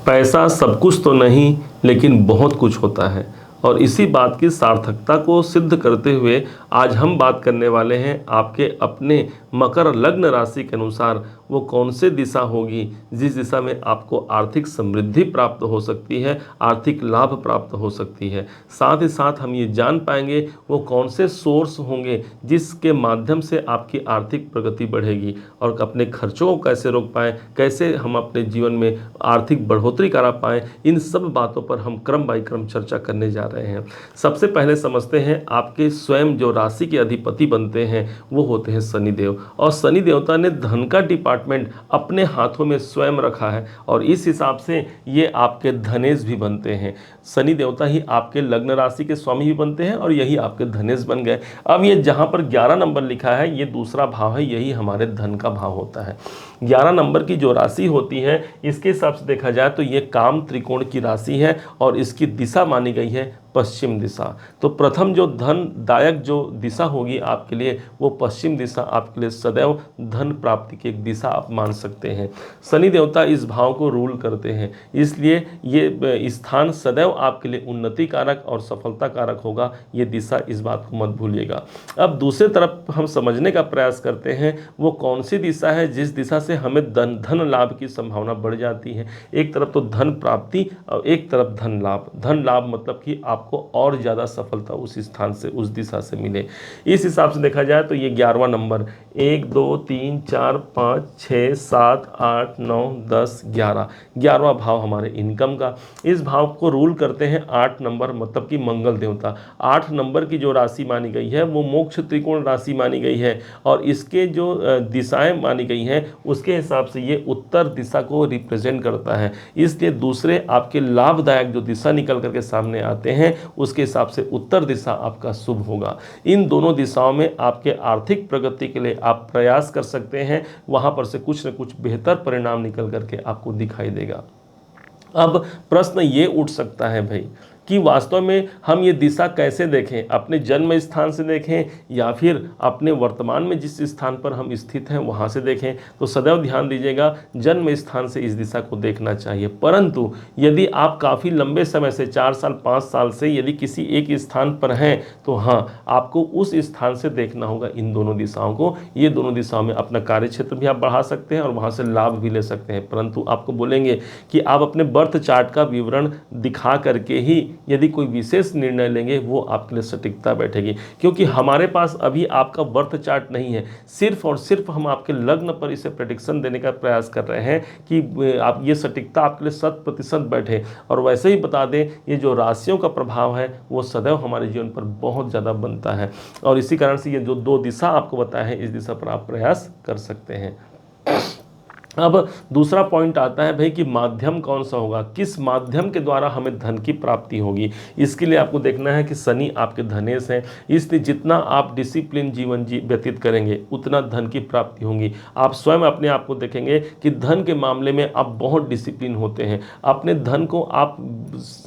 पैसा सब कुछ तो नहीं, लेकिन बहुत कुछ होता है। और इसी बात की सार्थकता को सिद्ध करते हुए आज हम बात करने वाले हैं आपके अपने मकर लग्न राशि के अनुसार वो कौन से दिशा होगी जिस दिशा में आपको आर्थिक समृद्धि प्राप्त हो सकती है, आर्थिक लाभ प्राप्त हो सकती है। साथ ही साथ हम ये जान पाएंगे वो कौन से सोर्स होंगे जिसके माध्यम से आपकी आर्थिक प्रगति बढ़ेगी, और अपने खर्चों को कैसे रोक पाएँ, कैसे हम अपने जीवन में आर्थिक बढ़ोतरी करा पाएँ। इन सब बातों पर हम क्रम बाई क्रम चर्चा करने जा रहे हैं। सबसे पहले समझते हैं आपके स्वयं जो राशि के अधिपति बनते हैं वो होते हैं शनिदेव, और शनि देवता ने धन का डिपार्टमेंट अपने हाथों में स्वयं रखा है, और इस हिसाब से ये आपके धनेश भी बनते हैं। शनि देवता ही आपके लग्न राशि के स्वामी भी बनते हैं और यही आपके धनेश बन गए। अब ये जहाँ पर 11 नंबर लिखा है ये दूसरा भाव है, यही हमारे धन का भाव होता है। 11 नंबर की जो राशि होती है इसके हिसाब से देखा जाए तो ये काम त्रिकोण की राशि है और इसकी दिशा मानी गई है पश्चिम दिशा। तो प्रथम जो धनदायक जो दिशा होगी आपके लिए वो पश्चिम दिशा आपके लिए सदैव धन प्राप्ति की एक दिशा आप मान सकते हैं। शनि देवता इस भाव को रूल करते हैं, इसलिए ये स्थान सदैव आपके लिए उन्नति कारक और सफलता कारक होगा। ये दिशा, इस बात को मत भूलिएगा। अब दूसरे तरफ हम समझने का प्रयास करते हैं वो कौन सी दिशा है जिस दिशा से हमें धन लाभ की संभावना बढ़ जाती है। एक तरफ तो धन प्राप्ति और एक तरफ धन लाभ। धन लाभ मतलब कि आपको और ज़्यादा सफलता उस स्थान से, उस दिशा से मिले। इस हिसाब से देखा जाए तो ये 11वां नंबर 1 2 3 4 5 6 7 8 9 10 11, 11वां भाव हमारे इनकम का। इस भाव को रूल करते हैं 8 नंबर मतलब कि मंगल देवता। 8 नंबर की जो राशि मानी गई है वो मोक्ष त्रिकोण राशि मानी गई है, और इसके जो दिशाएं मानी गई हैं उसके हिसाब से ये उत्तर दिशा को रिप्रेजेंट करता है। इसलिए दूसरे आपके लाभदायक जो दिशा निकल करके सामने आते हैं उसके हिसाब से उत्तर दिशा आपका शुभ होगा। इन दोनों दिशाओं में आपके आर्थिक प्रगति के लिए आप प्रयास कर सकते हैं, वहां पर से कुछ न कुछ बेहतर परिणाम निकल करके आपको दिखाई देगा। अब प्रश्न ये उठ सकता है भाई कि वास्तव में हम ये दिशा कैसे देखें, अपने जन्म स्थान से देखें या फिर अपने वर्तमान में जिस स्थान पर हम स्थित हैं वहाँ से देखें। तो सदैव ध्यान दीजिएगा जन्म स्थान से इस दिशा को देखना चाहिए, परंतु यदि आप काफ़ी लंबे समय से 4 साल 5 साल से यदि किसी एक स्थान पर हैं तो हाँ आपको उस स्थान से देखना होगा इन दोनों दिशाओं को। ये दोनों दिशाओं में अपना कार्य क्षेत्र भी आप बढ़ा सकते हैं और वहाँ से लाभ भी ले सकते हैं, परंतु आपको बोलेंगे कि आप अपने बर्थ चार्ट का विवरण दिखा करके ही यदि कोई विशेष निर्णय लेंगे वो आपके लिए सटीकता बैठेगी, क्योंकि हमारे पास अभी आपका बर्थ चार्ट नहीं है। सिर्फ और सिर्फ हम आपके लग्न पर इसे प्रेडिक्शन देने का प्रयास कर रहे हैं कि आप ये सटीकता आपके लिए 100% बैठे। और वैसे ही बता दें ये जो राशियों का प्रभाव है वो सदैव हमारे जीवन पर बहुत ज़्यादा बनता है, और इसी कारण से ये जो 2 दिशा आपको बताया है इस दिशा पर आप प्रयास कर सकते हैं। अब दूसरा पॉइंट आता है भाई कि माध्यम कौन सा होगा, किस माध्यम के द्वारा हमें धन की प्राप्ति होगी। इसके लिए आपको देखना है कि शनि आपके धनेश हैं, इसलिए जितना आप डिसिप्लिन जीवन व्यतीत करेंगे उतना धन की प्राप्ति होगी। आप स्वयं अपने आप को देखेंगे कि धन के मामले में आप बहुत डिसिप्लिन होते हैं। अपने धन को आप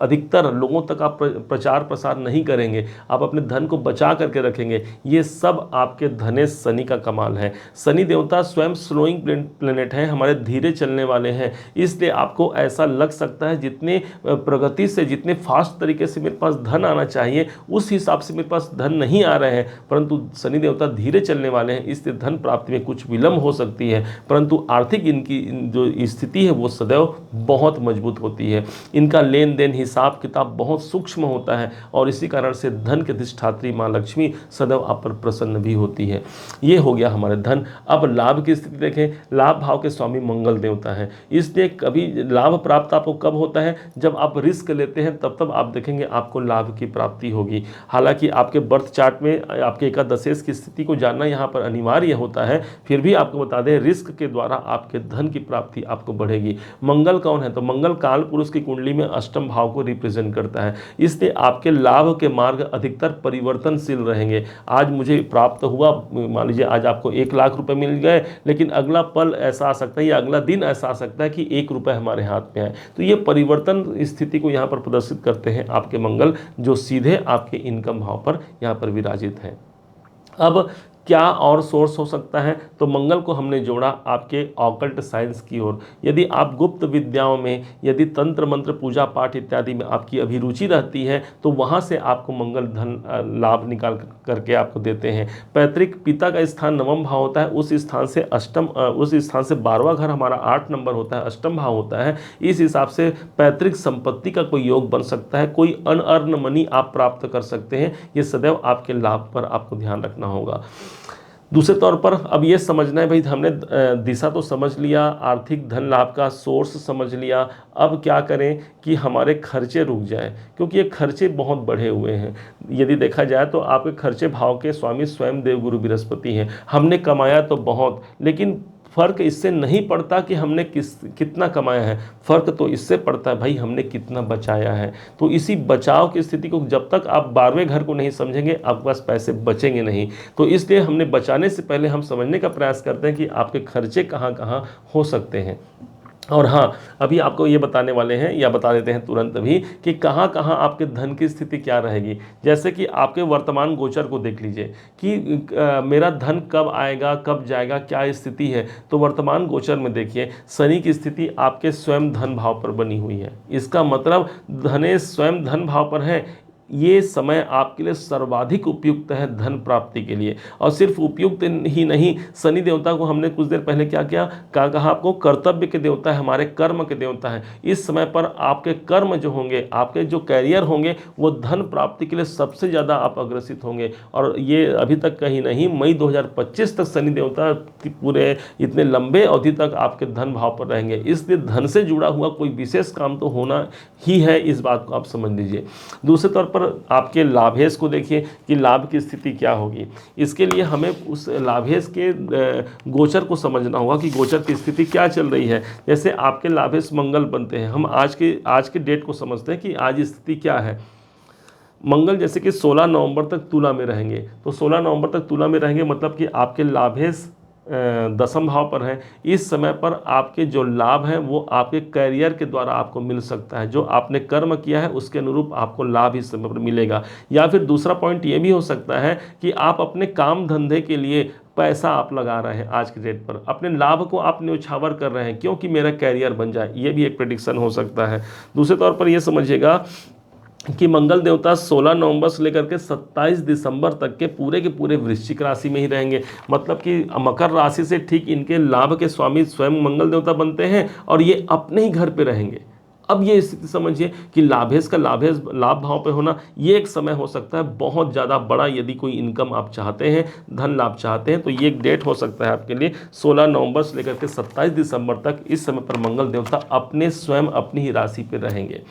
अधिकतर लोगों तक आप प्रचार प्रसार नहीं करेंगे, आप अपने धन को बचा करके रखेंगे। ये सब आपके धनेश शनि का कमाल है। शनि देवता स्वयं स्लोइंग प्लेनेट है, हमारे धीरे चलने वाले हैं, इसलिए आपको ऐसा लग सकता है जितने प्रगति से, जितने फास्ट तरीके से मेरे पास धन आना चाहिए उस हिसाब से मेरे पास धन नहीं आ रहे हैं, परंतु शनि देवता धीरे चलने वाले हैं, इसलिए धन प्राप्ति में कुछ विलंब हो सकती है, परंतु आर्थिक इनकी जो स्थिति है वो सदैव बहुत मजबूत होती है। इनका लेन देन हिसाब किताब बहुत सूक्ष्म होता है, और इसी कारण से धन के अधिष्ठात्री माँ लक्ष्मी सदैव आप पर प्रसन्न भी होती है। ये हो गया हमारे धन। अब लाभ की स्थिति देखें, लाभ भाव के स्वामी मंगल देवता है, इसलिए कभी लाभ प्राप्त आपको कब होता है, जब आप रिस्क लेते हैं तब आप देखेंगे आपको लाभ की प्राप्ति होगी। हालांकि आपके बर्थ चार्ट में आपके एकादशेश की स्थिति को जानना यहाँ पर अनिवार्य होता है, फिर भी आपको बता दें रिस्क के द्वारा आपके धन की प्राप्ति आपको बढ़ेगी। मंगल कौन है, तो मंगल काल पुरुष की कुंडली में अष्टम भाव को रिप्रेजेंट करता है, इसलिए आपके लाभ के मार्ग अधिकतर परिवर्तनशील रहेंगे। आज मुझे प्राप्त हुआ, मान लीजिए आज आपको 1 लाख रुपए मिल गए, लेकिन अगला पल ऐसा आ सकता है या अगला दिन ऐसा आ सकता है कि 1 रुपए हमारे हाथ में आए। तो ये परिवर्तन स्थिति को यहाँ पर प्रदर्शित करते हैं आपके मंगल, जो सीधे आपके इनकम भाव पर यहाँ पर विराजित है। अब क्या और सोर्स हो सकता है? तो मंगल को हमने जोड़ा आपके ऑकल्ट साइंस की ओर। यदि आप गुप्त विद्याओं में, यदि तंत्र मंत्र पूजा पाठ इत्यादि में आपकी अभिरुचि रहती है तो वहाँ से आपको मंगल धन लाभ निकाल करके आपको देते हैं। पैतृक पिता का स्थान नवम भाव होता है, उस स्थान से उस स्थान से 12वां घर हमारा 8 नंबर होता है, अष्टम भाव होता है। इस हिसाब से पैतृक संपत्ति का कोई योग बन सकता है, कोई अनअर्न मनी आप प्राप्त कर सकते हैं। ये सदैव आपके लाभ पर आपको ध्यान रखना होगा। दूसरे तौर पर अब ये समझना है भाई, हमने दिशा तो समझ लिया, आर्थिक धन लाभ का सोर्स समझ लिया, अब क्या करें कि हमारे खर्चे रुक जाएं, क्योंकि ये खर्चे बहुत बढ़े हुए हैं। यदि देखा जाए तो आपके खर्चे भाव के स्वामी स्वयं देवगुरु बृहस्पति हैं। हमने कमाया तो बहुत, लेकिन फर्क इससे नहीं पड़ता कि हमने कितना कमाया है, फर्क तो इससे पड़ता है भाई हमने कितना बचाया है। तो इसी बचाव की स्थिति को जब तक आप 12वें घर को नहीं समझेंगे आपके पास पैसे बचेंगे नहीं। तो इसलिए हमने बचाने से पहले हम समझने का प्रयास करते हैं कि आपके खर्चे कहाँ कहाँ हो सकते हैं। और हाँ, अभी आपको ये बताने वाले हैं या बता देते हैं तुरंत अभी कि कहाँ कहाँ आपके धन की स्थिति क्या रहेगी। जैसे कि आपके वर्तमान गोचर को देख लीजिए कि मेरा धन कब आएगा कब जाएगा, क्या स्थिति है। तो वर्तमान गोचर में देखिए शनि की स्थिति आपके स्वयं धन भाव पर बनी हुई है। इसका मतलब धनेश स्वयं धन भाव पर है। ये समय आपके लिए सर्वाधिक उपयुक्त है धन प्राप्ति के लिए। और सिर्फ उपयुक्त ही नहीं, शनि देवता को हमने कुछ देर पहले क्या किया, कहा आपको कर्तव्य के देवता है, हमारे कर्म के देवता है। इस समय पर आपके कर्म जो होंगे, आपके जो कैरियर होंगे, वो धन प्राप्ति के लिए सबसे ज़्यादा आप अग्रसित होंगे। और ये अभी तक कहीं नहीं, मई 2025 तक शनि देवता पूरे इतने लंबे अवधि तक आपके धन भाव पर रहेंगे। इसलिए धन से जुड़ा हुआ कोई विशेष काम तो होना ही है, इस बात को आप समझ लीजिए। दूसरे तौर पर आपके लाभेश को देखिए कि लाभ की स्थिति क्या होगी। इसके लिए हमें उस लाभेश के गोचर को समझना होगा कि गोचर की स्थिति क्या चल रही है। जैसे आपके लाभेश मंगल बनते हैं, हम आज के डेट को समझते हैं कि आज स्थिति क्या है। मंगल जैसे कि 16 नवंबर तक तुला में रहेंगे, तो 16 नवंबर तक तुला में रहेंगे मतलब कि आपके लाभेश दसम भाव पर है। इस समय पर आपके जो लाभ हैं वो आपके कैरियर के द्वारा आपको मिल सकता है। जो आपने कर्म किया है उसके अनुरूप आपको लाभ इस समय पर मिलेगा। या फिर दूसरा पॉइंट ये भी हो सकता है कि आप अपने काम धंधे के लिए पैसा आप लगा रहे हैं आज के डेट पर, अपने लाभ को आप न्यौछावर कर रहे हैं क्योंकि मेरा कैरियर बन जाए, ये भी एक प्रेडिक्शन हो सकता है। दूसरे तौर पर यह समझिएगा कि मंगल देवता 16 नवंबर से लेकर के 27 दिसंबर तक के पूरे वृश्चिक राशि में ही रहेंगे। मतलब कि मकर राशि से ठीक इनके लाभ के स्वामी स्वयं मंगल देवता बनते हैं और ये अपने ही घर पे रहेंगे। अब ये स्थिति समझिए कि लाभेश लाभ भाव पे होना ये एक समय हो सकता है बहुत ज़्यादा बड़ा। यदि कोई इनकम आप चाहते हैं, धन लाभ चाहते हैं, तो ये एक डेट हो सकता है आपके लिए 16 नवंबर से लेकर के 27 दिसंबर तक। इस समय पर मंगल देवता अपने स्वयं अपनी ही राशि पे रहेंगे।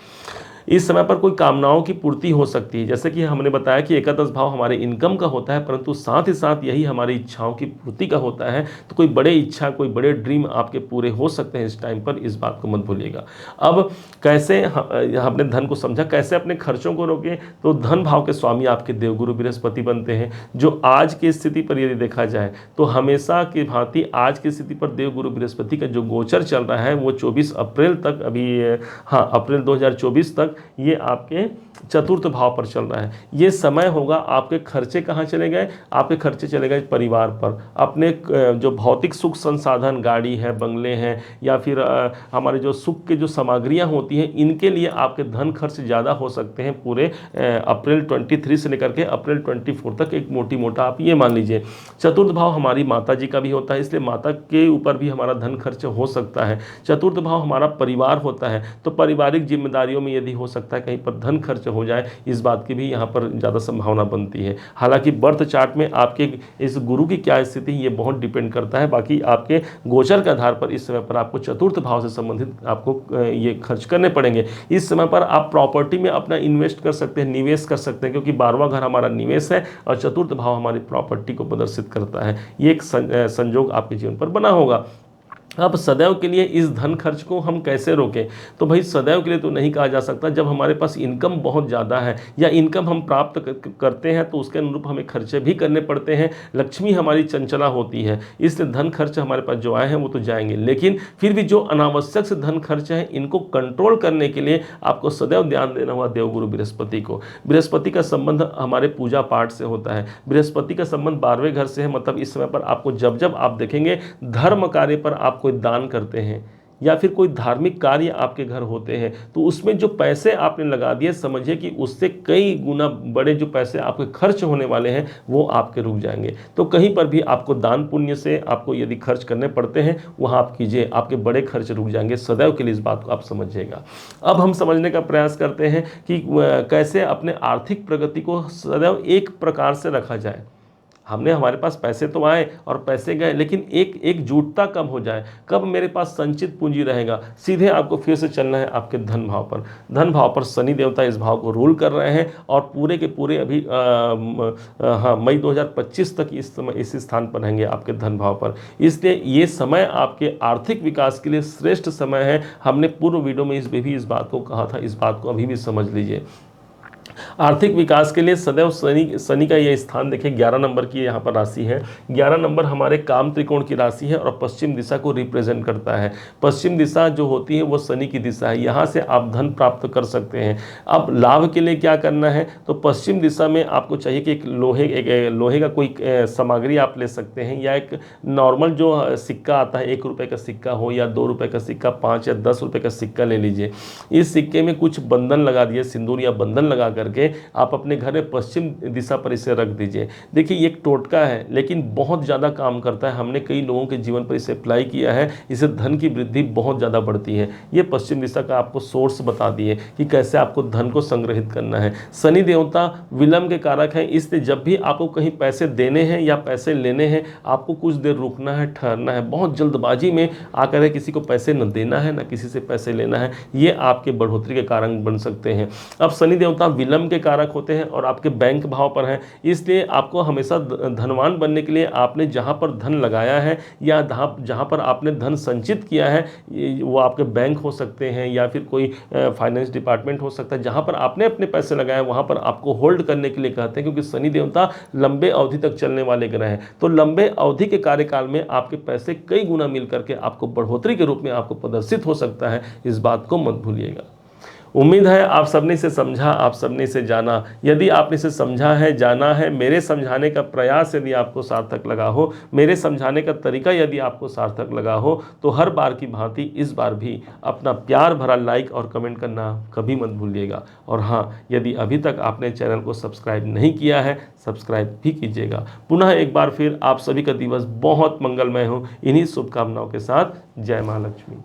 इस समय पर कोई कामनाओं की पूर्ति हो सकती है। जैसे कि हमने बताया कि एकादश भाव हमारे इनकम का होता है, परंतु साथ ही साथ यही हमारी इच्छाओं की पूर्ति का होता है। तो कोई बड़े इच्छा, कोई बड़े ड्रीम आपके पूरे हो सकते हैं इस टाइम पर, इस बात को मत भूलिएगा। अब कैसे हमने धन को समझा, कैसे अपने खर्चों को रोकें। तो धन भाव के स्वामी आपके देवगुरु बृहस्पति बनते हैं, जो आज की स्थिति पर यदि देखा जाए तो हमेशा की भांति आज की स्थिति पर देवगुरु बृहस्पति का जो गोचर चल रहा है वो 24 अप्रैल तक, अभी अप्रैल 2024 तक ये आपके चतुर्थ भाव पर चल रहा है। ये समय होगा आपके खर्चे कहाँ चले गए, आपके खर्चे चले गए परिवार पर, अपने जो भौतिक सुख संसाधन, गाड़ी है, बंगले हैं, या फिर हमारे जो सुख के जो सामग्रियाँ होती हैं, इनके लिए आपके धन खर्च ज़्यादा हो सकते हैं पूरे अप्रैल 23 से लेकर के अप्रैल 24 तक। एक मोटा आप ये मान लीजिए। चतुर्थ भाव हमारी माता जी का भी होता है, इसलिए माता के ऊपर भी हमारा धन खर्च हो सकता है। चतुर्थ भाव हमारा परिवार होता है, तो पारिवारिक जिम्मेदारियों में यदि हो सकता है कहीं पर धन खर्च हो जाए, इस बात की भी यहाँ पर ज़्यादा संभावना बनती है। हालांकि बर्थ चार्ट में आपके इस गुरु की क्या स्थिति ये बहुत डिपेंड करता है। बाकी आपके गोचर के आधार पर इस समय पर आपको चतुर्थ भाव से संबंधित आपको ये खर्च करने पड़ेंगे। इस समय पर आप प्रॉपर्टी में अपना इन्वेस्ट कर सकते हैं, निवेश कर सकते हैं, क्योंकि 12वां घर हमारा निवेश है और चतुर्थ भाव हमारी प्रॉपर्टी को प्रदर्शित करता है। ये एक संजोग आपके जीवन पर बना होगा। अब सदैव के लिए इस धन खर्च को हम कैसे रोकें? तो भाई सदैव के लिए तो नहीं कहा जा सकता। जब हमारे पास इनकम बहुत ज़्यादा है या इनकम हम प्राप्त करते हैं तो उसके अनुरूप हमें खर्चे भी करने पड़ते हैं। लक्ष्मी हमारी चंचला होती है, इसलिए धन खर्च हमारे पास जो आए हैं वो तो जाएंगे, लेकिन फिर भी जो अनावश्यक से धन खर्च है इनको कंट्रोल करने के लिए आपको सदैव ध्यान देना हुआ देवगुरु बृहस्पति को। बृहस्पति का संबंध हमारे पूजा पाठ से होता है। बृहस्पति का संबंध 12वें घर से है, मतलब इस समय पर आपको जब जब आप देखेंगे धर्म कार्य पर आप कोई दान करते हैं या फिर कोई धार्मिक कार्य आपके घर होते हैं तो उसमें जो पैसे आपने लगा दिए, समझिए कि उससे कई गुना बड़े जो पैसे आपके खर्च होने वाले हैं वो आपके रुक जाएंगे। तो कहीं पर भी आपको दान पुण्य से आपको यदि खर्च करने पड़ते हैं वहाँ आप कीजिए, आपके बड़े खर्च रुक जाएंगे। सदैव के लिए इस बात को आप समझिएगा। अब हम समझने का प्रयास करते हैं कि कैसे अपने आर्थिक प्रगति को सदैव एक प्रकार से रखा जाए। हमने हमारे पास पैसे तो आए और पैसे गए, लेकिन एकजुटता कब हो जाए, कब मेरे पास संचित पूंजी रहेगा। सीधे आपको फिर से चलना है आपके धन भाव पर। धन भाव पर शनि देवता इस भाव को रूल कर रहे हैं और पूरे के पूरे अभी मई 2025 तक इस समय इसी स्थान पर रहेंगे आपके धन भाव पर। इसलिए ये समय आपके आर्थिक विकास के लिए श्रेष्ठ समय है। हमने पूर्व वीडियो में इस बात को कहा था, इस बात को अभी भी समझ लीजिए। आर्थिक विकास के लिए सदैव शनि का यह स्थान देखिए 11 नंबर की यहाँ पर राशि है। 11 नंबर हमारे काम त्रिकोण की राशि है और पश्चिम दिशा को रिप्रेजेंट करता है। पश्चिम दिशा जो होती है वो शनि की दिशा है, यहाँ से आप धन प्राप्त कर सकते हैं। अब लाभ के लिए क्या करना है, तो पश्चिम दिशा में आपको चाहिए कि एक लोहे का कोई सामग्री आप ले सकते हैं, या एक नॉर्मल जो सिक्का आता है 1 रुपये का सिक्का हो या 2 रुपये का सिक्का, 5 या 10 रुपये का सिक्का ले लीजिए। इस सिक्के में कुछ बंधन लगा दिए, सिंदूर या बंधन लगा करके आप अपने घर में पश्चिम दिशा पर इसे रख दीजिए। देखिए ये एक टोटका है लेकिन बहुत ज़्यादा काम करता है। हमने कई लोगों के जीवन पर इसे अप्लाई किया है, इससे धन की वृद्धि बहुत ज़्यादा बढ़ती है। ये पश्चिम दिशा का आपको सोर्स बता दिए कि कैसे आपको धन को संग्रहित करना है। शनि देवता विलंब के कारक हैं, इसलिए जब भी आपको कहीं पैसे देने हैं या पैसे लेने हैं आपको कुछ देर रुकना है, ठहरना है। बहुत जल्दबाजी में आकर किसी को पैसे न देना है, न किसी से पैसे लेना है, ये आपके बढ़ोतरी के कारण बन सकते हैं। अब शनि देवता विलंब के कारक होते हैं और आपके बैंक भाव पर हैं, इसलिए आपको हमेशा धनवान बनने के लिए आपने जहां पर धन लगाया है या जहां पर आपने धन संचित किया है, वो आपके बैंक हो सकते हैं या फिर कोई फाइनेंस डिपार्टमेंट हो सकता है। जहां पर आपने अपने पैसे लगाए वहां पर आपको होल्ड करने के लिए कहते हैं, क्योंकि शनि देवता लंबे अवधि तक चलने वाले ग्रह हैं। तो लंबे अवधि के कार्यकाल में आपके पैसे कई गुना मिल करके आपको बढ़ोतरी के रूप में आपको प्रदर्शित हो सकता है। इस बात को मत भूलिएगा। उम्मीद है आप सबने इसे समझा, आप सबने इसे जाना। यदि आपने इसे समझा है, जाना है, मेरे समझाने का प्रयास यदि आपको सार्थक लगा हो, मेरे समझाने का तरीका यदि आपको सार्थक लगा हो, तो हर बार की भांति इस बार भी अपना प्यार भरा लाइक और कमेंट करना कभी मत भूलिएगा। और हाँ, यदि अभी तक आपने चैनल को सब्सक्राइब नहीं किया है, सब्सक्राइब भी कीजिएगा। पुनः एक बार फिर आप सभी का दिवस बहुत मंगलमय हो, इन्हीं शुभकामनाओं के साथ। जय माँ लक्ष्मी।